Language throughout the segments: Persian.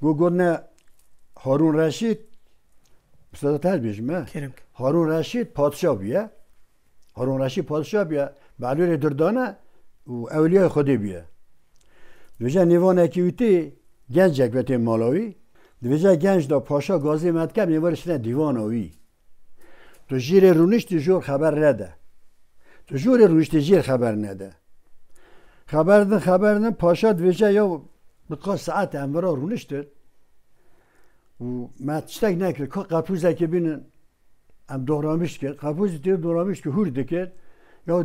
گونه هارون رشید بسیار تر بیشمه هارون رشید پادشاه بیه هارون رشید پادشاه بیه بعلور دردانه و اولیای خودی بیه دویجه نیوان اکیویتی گنج اکویتی مالاوی دویجه گنج دا پاشا گازی مدکب نیوارش نه دیوان آوی تو جیر رونشت جور خبر نده تو جور رونشت جیر خبر نده خبردن پاشا دویجه یا بقا ساعت امورا رونشتر و ما تشتاق نکرد که قپوزه که بینن ام دورامیش کرد قپوزی تیر دورامیش که هور دکرد یا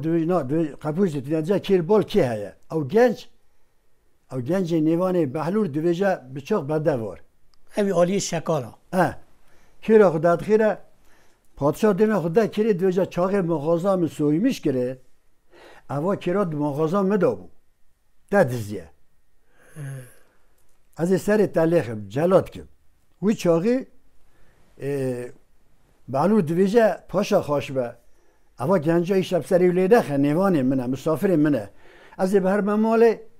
قپوزی تیر نجا کیر بال کی هیا او گنج نیوانه بحلور دویجه بچاق بده وار اوی آلی شکالا کیرا خدا خیره پادشاه دیمه خدا کیری دویجه چاق مغازه می سویمیش کرد اوا کیرا مغازه مدابو ده دزیه از سر تلیخم جلاد کم وی چاقی بحلور دویجه پاشا خوش به اوا گنجا ایشب سری ولیده خه نیوانه منه مسافر منه از به هر مماله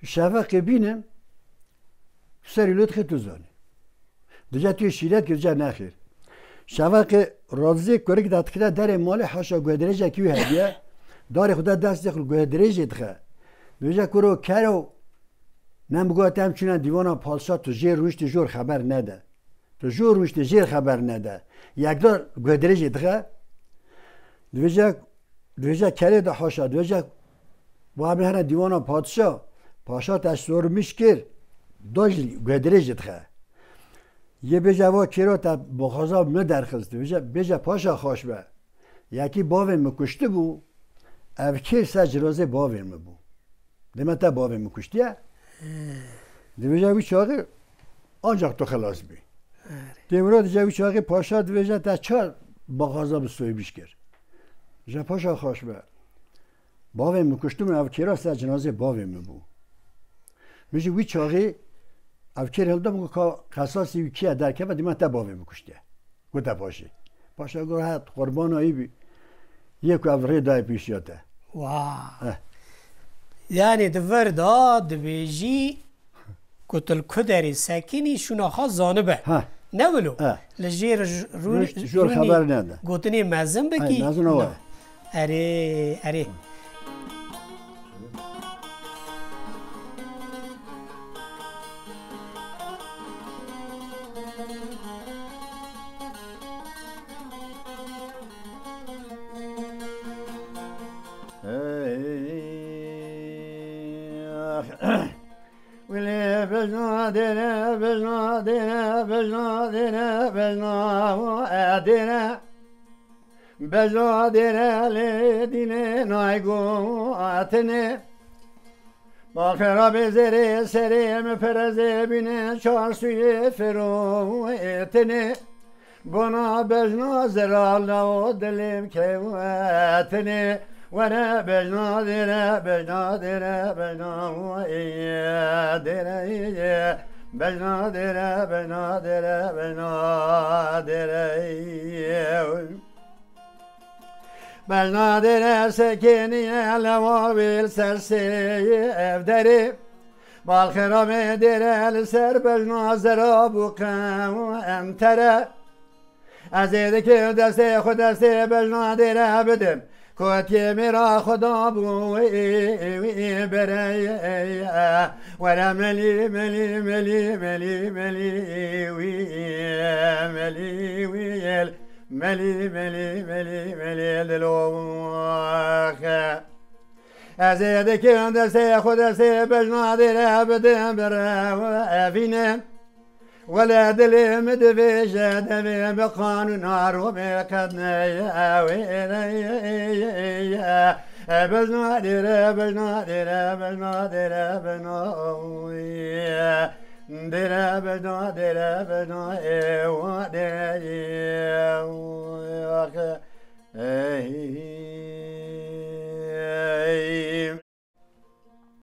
شفق بینم سری لود خیلی توزانی دیگه توی شیرت که جا نخیر شفق رازی کرک داد که در مال حاشا گودریجه کیو هدیه دار خدا دست دخل گودریجه دخه دیگه کرو کرو نمگواتم چونه دیوانا پادشاه تو جیر روشت جور خبر نده تو جور روشت جیر خبر نده یک دار گودریجه دخه دیگه کره ده حاشا دیگه با همه دیوانا پاشا تشتور میشکر داجلی گدریجت خه یه بجا وا کرا تا بخازا مدرخست بجا پاشا خوش به یکی باوی مکشته بو او کر سجرازه باوی مبو دیمه تا باوی مکشتیه دیمه وی چاقی آنجاق تو خلاص بی دیمه دیجا وی چاقی پاشا دیمه تا چار بخازا بسوی بیشکر دیجا پاشا خوش به باوی مکشته بو او کرا سجرازه باوی مبو میشه وی چاقی افکر هلدا مگه قصاصی کیه در که بعد من تباوی بکشته گوده پاشا گوه هات قربان هایی بی یک افری دای پیشیاته واه یعنی دور دا دویجی کتل کدری سکینی شناخا زانبه نه ولو لجیر جور خبر نده گوتنی مزن بکی مزن آوه اره بزادر دینه نایگو آتنه با خراب زره سریم پرزه بینه چار سوی فرو اتنه گنا بجنا زرال نو دلیم که اتنه ورا بجنا دره بجنا دره بجنا دره بجنا دره بجنا دره بجنا دره بجنا دره سکینی لوابیل سرسی افدری بالخرام دره سر بجنا زرابو قم امتره از ایده که دست خود دست بجنا دره بدم کوتی میرا خدا بوی برای ورا ملی ملی ملی ملی ملی وی ملی ویل ملی ملی ملی ملی دلوخ از ایده که دست خود دست بجنا دره بدم برای ولا دلم دفيجة دمي بقانون عرو بقدنا بجنا ديرا بجنا ديرا بجنا ديرا بجنا ديرا بجنا ديرا بجنا ديرا